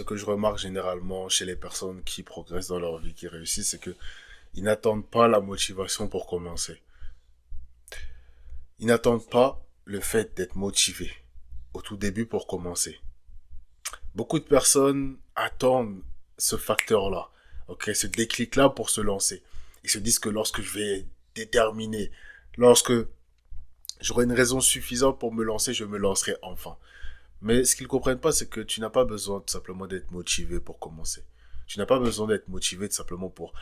Ce que je remarque généralement chez les personnes qui progressent dans leur vie, qui réussissent, c'est que ils n'attendent pas la motivation pour commencer. Ils n'attendent pas le fait d'être motivés au tout début pour commencer. Beaucoup de personnes attendent ce facteur-là, ok, ce déclic-là pour se lancer. Ils se disent que lorsque je vais être déterminé, lorsque j'aurai une raison suffisante pour me lancer, je me lancerai enfin. Mais ce qu'ils ne comprennent pas, c'est que tu n'as pas besoin tout simplement d'être motivé pour commencer. Tu n'as pas besoin d'être motivé tout simplement pour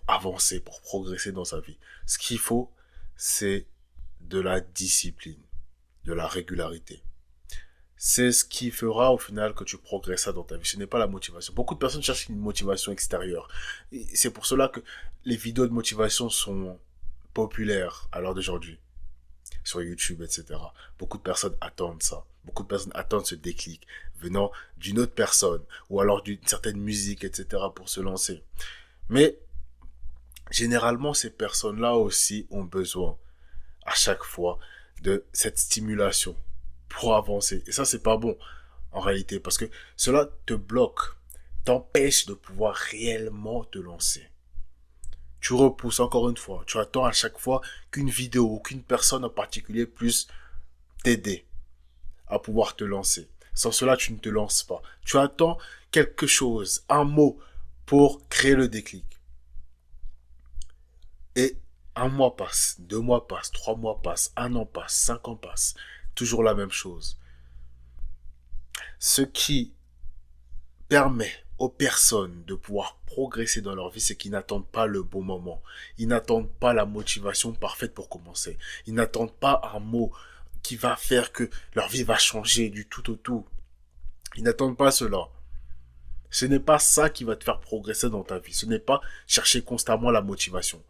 avancer, pour progresser dans sa vie. Ce qu'il faut, c'est de la discipline, de la régularité. C'est ce qui fera au final que tu progresseras dans ta vie. Ce n'est pas la motivation. Beaucoup de personnes cherchent une motivation extérieure. Et c'est pour cela que les vidéos de motivation sont populaires à l'heure d'aujourd'hui, sur YouTube, etc. Beaucoup de personnes attendent ça. Beaucoup de personnes attendent ce déclic venant d'une autre personne ou alors d'une certaine musique, etc. pour se lancer. Mais généralement, ces personnes-là aussi ont besoin à chaque fois de cette stimulation pour avancer. Et ça, c'est pas bon en réalité parce que cela te bloque, t'empêche de pouvoir réellement te lancer. Tu repousses encore une fois. Tu attends à chaque fois qu'une vidéo ou qu'une personne en particulier puisse t'aider à pouvoir te lancer. Sans cela, tu ne te lances pas. Tu attends quelque chose, un mot pour créer le déclic. Et un mois passe, 2 mois passent, 3 mois passent, un an passe, 5 ans passent. Toujours la même chose. Ce qui permet aux personnes de pouvoir progresser dans leur vie, c'est qu'ils n'attendent pas le bon moment. Ils n'attendent pas la motivation parfaite pour commencer. Ils n'attendent pas un mot qui va faire que leur vie va changer du tout au tout. Ils n'attendent pas cela. Ce n'est pas ça qui va te faire progresser dans ta vie. Ce n'est pas chercher constamment la motivation.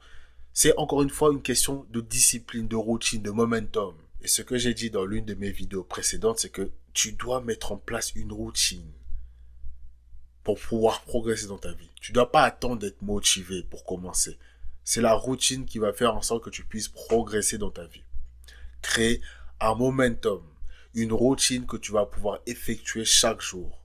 C'est encore une fois une question de discipline, de routine, de momentum. Et ce que j'ai dit dans l'une de mes vidéos précédentes, c'est que tu dois mettre en place une routine pour pouvoir progresser dans ta vie. Tu ne dois pas attendre d'être motivé pour commencer. C'est la routine qui va faire en sorte que tu puisses progresser dans ta vie. Créer un momentum, une routine que tu vas pouvoir effectuer chaque jour,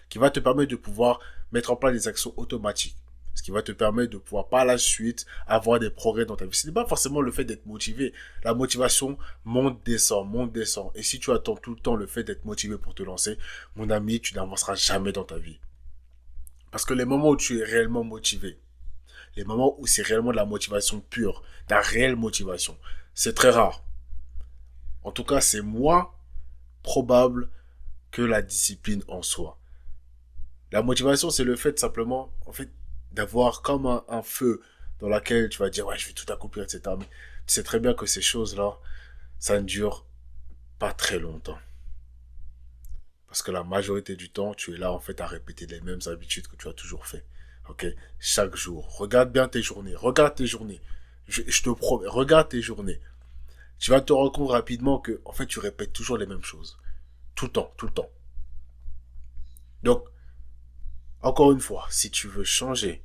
qui va te permettre de pouvoir mettre en place des actions automatiques, ce qui va te permettre de pouvoir par la suite avoir des progrès dans ta vie. Ce n'est pas forcément le fait d'être motivé. La motivation monte, descend, monte, descend. Et si tu attends tout le temps le fait d'être motivé pour te lancer, mon ami, tu n'avanceras jamais dans ta vie. Parce que les moments où tu es réellement motivé, les moments où c'est réellement de la motivation pure, de la réelle motivation, c'est très rare. En tout cas, c'est moins probable que la discipline en soi. La motivation, c'est le fait simplement, en fait, d'avoir comme un feu dans lequel tu vas dire, ouais, je vais tout accomplir, etc. Mais tu sais très bien que ces choses-là, ça ne dure pas très longtemps. Parce que la majorité du temps, tu es là, en fait, à répéter les mêmes habitudes que tu as toujours fait. Ok? Chaque jour. Regarde bien tes journées. Regarde tes journées. Je te promets, regarde tes journées. Tu vas te rendre compte rapidement que, en fait, tu répètes toujours les mêmes choses. Tout le temps, tout le temps. Donc, encore une fois, si tu veux changer,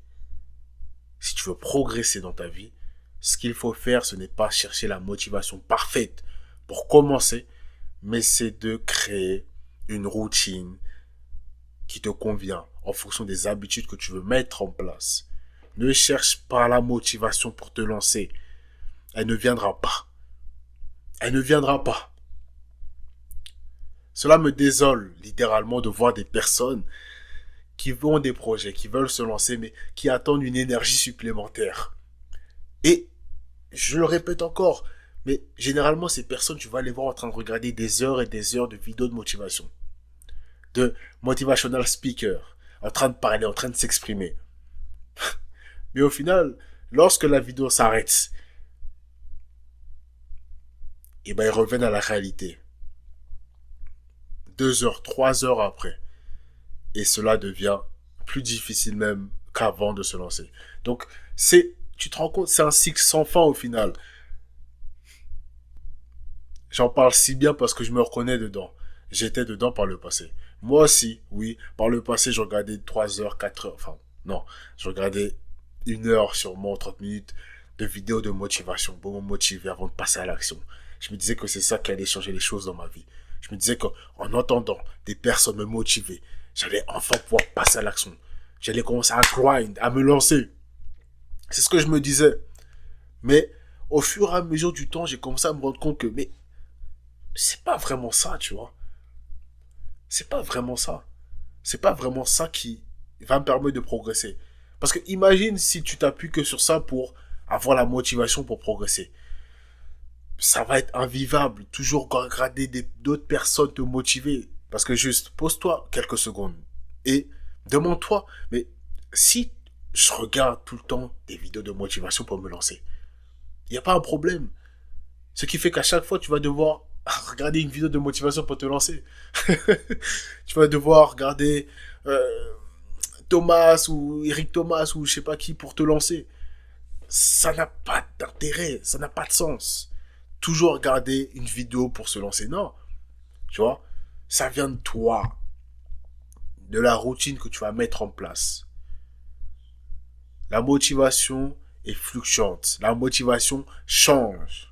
si tu veux progresser dans ta vie, ce qu'il faut faire, ce n'est pas chercher la motivation parfaite pour commencer, mais c'est de créer une routine qui te convient en fonction des habitudes que tu veux mettre en place. Ne cherche pas la motivation pour te lancer. Elle ne viendra pas. Elle ne viendra pas. Cela me désole littéralement de voir des personnes qui ont des projets, qui veulent se lancer, mais qui attendent une énergie supplémentaire. Et je le répète encore, mais généralement ces personnes, tu vas les voir en train de regarder des heures et des heures de vidéos de motivation, de motivational speaker, en train de parler, en train de s'exprimer. Mais au final, lorsque la vidéo s'arrête, et ben ils reviennent à la réalité. 2 heures, 3 heures après. Et cela devient plus difficile même qu'avant de se lancer. Donc, tu te rends compte, c'est un cycle sans fin au final. J'en parle si bien parce que je me reconnais dedans. J'étais dedans par le passé. Moi aussi, oui, par le passé, je regardais 3 heures, 4 heures, enfin, non, je regardais 1 heure sûrement, 30 minutes de vidéos de motivation pour me motiver avant de passer à l'action. Je me disais que c'est ça qui allait changer les choses dans ma vie. Je me disais qu'en entendant des personnes me motiver, j'allais enfin pouvoir passer à l'action. J'allais commencer à grind, à me lancer. C'est ce que je me disais. Mais au fur et à mesure du temps, j'ai commencé à me rendre compte que, mais c'est pas vraiment ça, tu vois. C'est pas vraiment ça. C'est pas vraiment ça qui va me permettre de progresser. Parce que imagine si tu t'appuies que sur ça pour avoir la motivation pour progresser. Ça va être invivable. Toujours regarder d'autres personnes te motiver. Parce que juste, pose-toi quelques secondes et demande-toi, mais si je regarde tout le temps des vidéos de motivation pour me lancer, il n'y a pas un problème. Ce qui fait qu'à chaque fois, tu vas devoir regarder une vidéo de motivation pour te lancer. Tu vas devoir regarder Thomas ou Eric Thomas ou je sais pas qui pour te lancer. Ça n'a pas d'intérêt, ça n'a pas de sens. Toujours regarder une vidéo pour se lancer. Non, tu vois, ça vient de toi, de la routine que tu vas mettre en place. La motivation est fluctuante. La motivation change.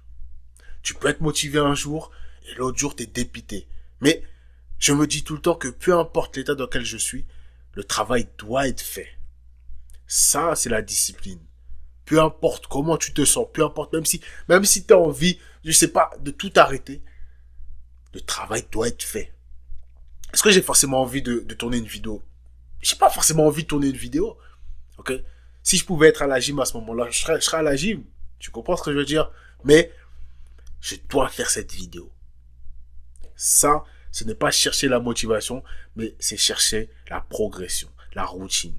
Tu peux être motivé un jour et l'autre jour, tu es dépité. Mais je me dis tout le temps que peu importe l'état dans lequel je suis, le travail doit être fait. Ça, c'est la discipline. Peu importe comment tu te sens, peu importe, même si tu as envie, je sais pas, de tout arrêter, le travail doit être fait. Est-ce que j'ai forcément envie de tourner une vidéo? J'ai pas forcément envie de tourner une vidéo. Ok? Si je pouvais être à la gym à ce moment-là, je serais à la gym. Tu comprends ce que je veux dire? Mais je dois faire cette vidéo. Ça, ce n'est pas chercher la motivation, mais c'est chercher la progression, la routine.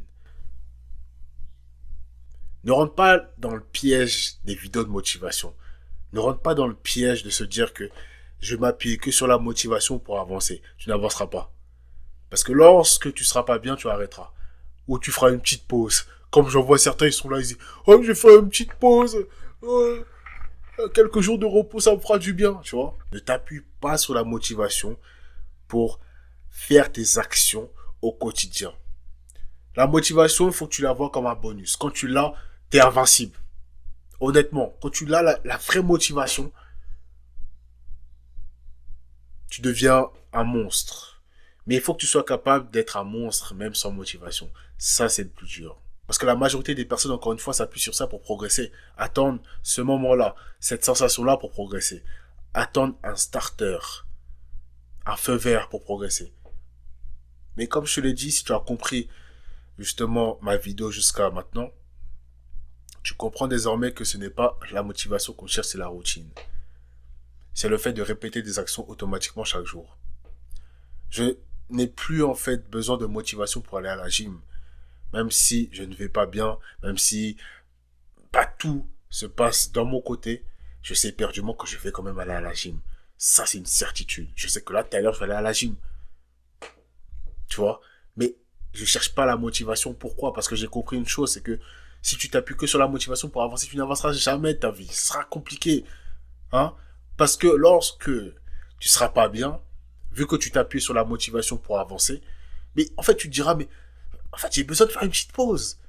Ne rentre pas dans le piège des vidéos de motivation. Ne rentre pas dans le piège de se dire que je vais m'appuyer que sur la motivation pour avancer. Tu n'avanceras pas. Parce que lorsque tu seras pas bien, tu arrêteras. Ou tu feras une petite pause. Comme j'en vois certains, ils sont là, ils disent oh, je fais une petite pause. Quelques jours de repos, ça me fera du bien. Tu vois? Ne t'appuie pas sur la motivation pour faire tes actions au quotidien. La motivation, il faut que tu la vois comme un bonus. Quand tu l'as, t'es invincible. Honnêtement, quand tu l'as, la vraie motivation, tu deviens un monstre. Mais il faut que tu sois capable d'être un monstre même sans motivation. Ça, c'est le plus dur. Parce que la majorité des personnes, encore une fois, s'appuient sur ça pour progresser. Attendre ce moment-là, cette sensation-là pour progresser. Attendre un starter, un feu vert pour progresser. Mais comme je te l'ai dit, si tu as compris justement ma vidéo jusqu'à maintenant, tu comprends désormais que ce n'est pas la motivation qu'on cherche, c'est la routine. C'est le fait de répéter des actions automatiquement chaque jour. Je n'ai plus en fait besoin de motivation pour aller à la gym. Même si je ne vais pas bien, même si pas tout se passe dans mon côté, je sais éperdument que je vais quand même aller à la gym. Ça, c'est une certitude. Je sais que là, tout à l'heure, je vais aller à la gym. Tu vois? Mais je cherche pas la motivation. Pourquoi? Parce que j'ai compris une chose, c'est que si tu t'appuies que sur la motivation pour avancer, tu n'avanceras jamais de ta vie. Ce sera compliqué. Hein? Parce que lorsque tu seras pas bien, vu que tu t'appuies sur la motivation pour avancer, mais en fait, tu te diras, mais en fait, j'ai besoin de faire une petite pause.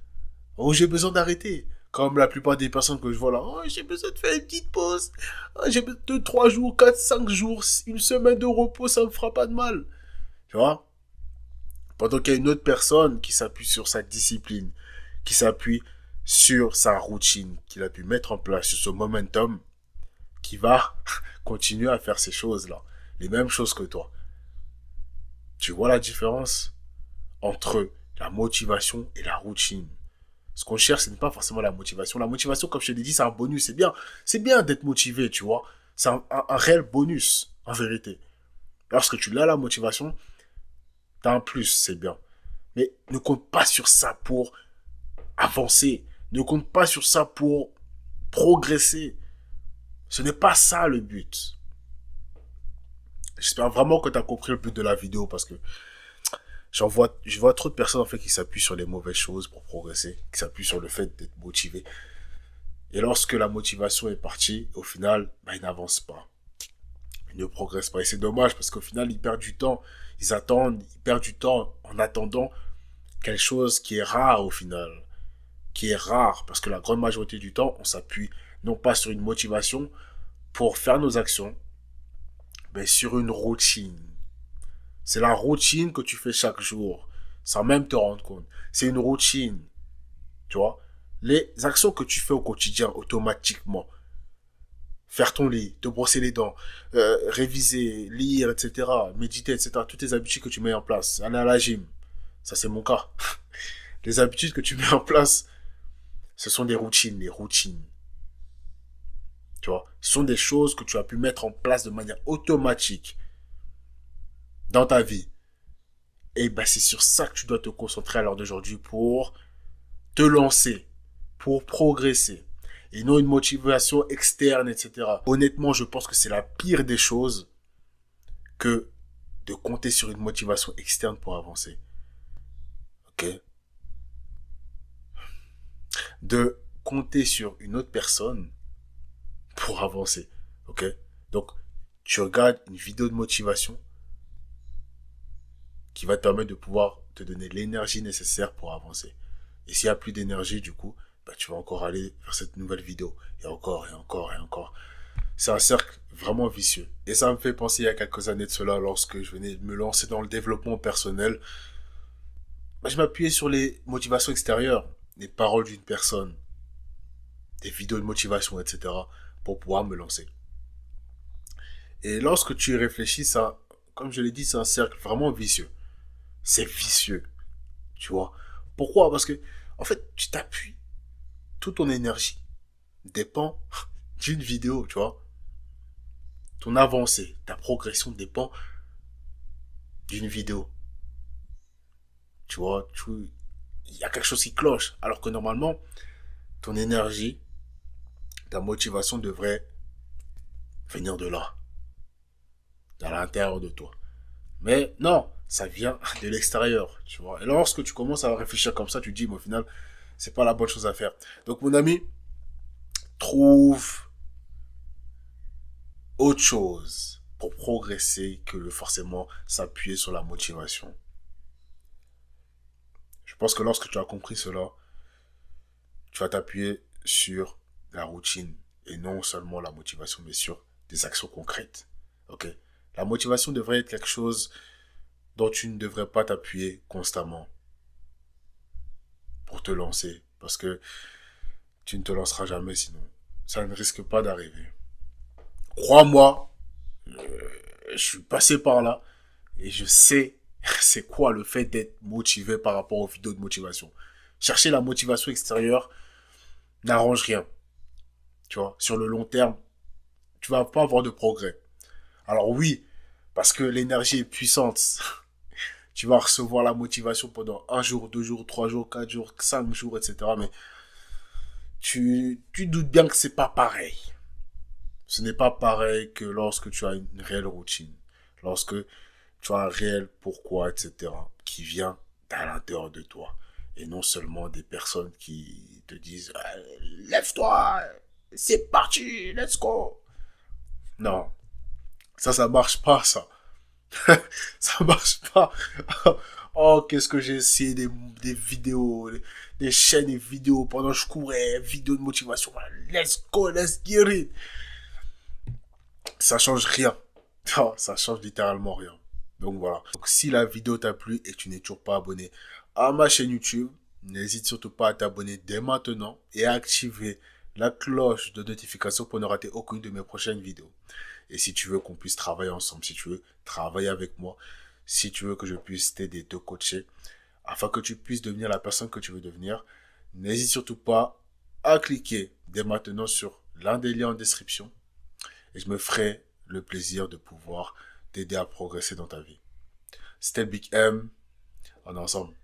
Oh, j'ai besoin d'arrêter. Comme la plupart des personnes que je vois là, oh, j'ai besoin de faire une petite pause. Oh, j'ai besoin de 3 jours, 4, 5 jours, une semaine de repos, ça me fera pas de mal. Tu vois? Pendant qu'il y a une autre personne qui s'appuie sur sa discipline, qui s'appuie sur sa routine, qu'il a pu mettre en place, sur ce momentum, qui va continuer à faire ces choses-là. Les mêmes choses que toi. Tu vois la différence entre la motivation et la routine? Ce qu'on cherche, ce n'est pas forcément la motivation. La motivation, comme je te l'ai dit, c'est un bonus. C'est bien. C'est bien d'être motivé, tu vois. C'est un réel bonus, en vérité. Lorsque tu l'as, la motivation, t'as un plus, c'est bien. Mais ne compte pas sur ça pour avancer. Ne compte pas sur ça pour progresser. Ce n'est pas ça le but. J'espère vraiment que tu as compris le but de la vidéo parce que je vois trop de personnes en fait qui s'appuient sur les mauvaises choses pour progresser, qui s'appuient sur le fait d'être motivé. Et lorsque la motivation est partie, au final, bah, ils n'avancent pas. Ils ne progressent pas. Et c'est dommage parce qu'au final, ils perdent du temps. Ils attendent, ils perdent du temps en attendant quelque chose qui est rare au final. Qui est rare parce que la grande majorité du temps, on s'appuie non pas sur une motivation pour faire nos actions, mais sur une routine. C'est la routine que tu fais chaque jour. sans même te rendre compte. C'est une routine, tu vois. Les actions que tu fais au quotidien automatiquement, faire ton lit, te brosser les dents, réviser, lire, etc., méditer, etc., toutes les habitudes que tu mets en place, aller à la gym, ça c'est mon cas. Les habitudes que tu mets en place, ce sont des routines, les routines. Tu vois, ce sont des choses que tu as pu mettre en place de manière automatique dans ta vie. Et ben, c'est sur ça que tu dois te concentrer à l'heure d'aujourd'hui pour te lancer, pour progresser. Et non une motivation externe, etc. Honnêtement, je pense que c'est la pire des choses que de compter sur une motivation externe pour avancer. Ok? De compter sur une autre personne pour avancer. Ok? Donc, tu regardes une vidéo de motivation qui va te permettre de pouvoir te donner l'énergie nécessaire pour avancer. Et s'il n'y a plus d'énergie, du coup, bah, tu vas encore aller vers cette nouvelle vidéo. Et encore, et encore, et encore. C'est un cercle vraiment vicieux. Et ça me fait penser il y a quelques années de cela, lorsque je venais de me lancer dans le développement personnel, bah, je m'appuyais sur les motivations extérieures, les paroles d'une personne, des vidéos de motivation, etc., pour pouvoir me lancer. Et lorsque tu y réfléchis, ça, comme je l'ai dit, c'est un cercle vraiment vicieux. C'est vicieux, tu vois. Pourquoi? Parce que, en fait, tu t'appuies. Toute ton énergie dépend d'une vidéo, tu vois. Ton avancée, ta progression dépend d'une vidéo. Tu vois, il y a quelque chose qui cloche. Alors que normalement, ton énergie, ta motivation devrait venir de là, de l'intérieur de toi. Mais non, ça vient de l'extérieur, tu vois. Et lorsque tu commences à réfléchir comme ça, tu te dis, mais au final, c'est pas la bonne chose à faire. Donc, mon ami, trouve autre chose pour progresser que forcément s'appuyer sur la motivation. Je pense que lorsque tu as compris cela, tu vas t'appuyer sur la routine et non seulement la motivation, mais sur des actions concrètes. Ok? La motivation devrait être quelque chose dont tu ne devrais pas t'appuyer constamment pour te lancer, parce que tu ne te lanceras jamais sinon. Ça ne risque pas d'arriver. Crois-moi, je suis passé par là et je sais c'est quoi le fait d'être motivé par rapport aux vidéos de motivation. Chercher la motivation extérieure n'arrange rien. Tu vois, sur le long terme, tu vas pas avoir de progrès. Alors oui, parce que l'énergie est puissante. Tu vas recevoir la motivation pendant un jour, 2 jours, 3 jours, 4 jours, 5 jours, etc. Mais tu doutes bien que c'est pas pareil. Ce n'est pas pareil que lorsque tu as une réelle routine. Lorsque tu as un réel pourquoi, etc. qui vient à l'intérieur de toi. Et non seulement des personnes qui te disent lève-toi, c'est parti, let's go. Non, ça marche pas, ça. Ça marche pas. Oh, qu'est-ce que j'ai essayé des vidéos, des chaînes et vidéos pendant que je courais, vidéos de motivation. Let's go, let's get it. Ça change rien. Non, ça change littéralement rien. Donc voilà. Donc si la vidéo t'a plu et que tu n'es toujours pas abonné à ma chaîne YouTube, n'hésite surtout pas à t'abonner dès maintenant et à activer la cloche de notification pour ne rater aucune de mes prochaines vidéos. Et si tu veux qu'on puisse travailler ensemble, si tu veux travailler avec moi, si tu veux que je puisse t'aider, te coacher, afin que tu puisses devenir la personne que tu veux devenir, n'hésite surtout pas à cliquer dès maintenant sur l'un des liens en description et je me ferai le plaisir de pouvoir t'aider à progresser dans ta vie. C'était Big M, on est ensemble.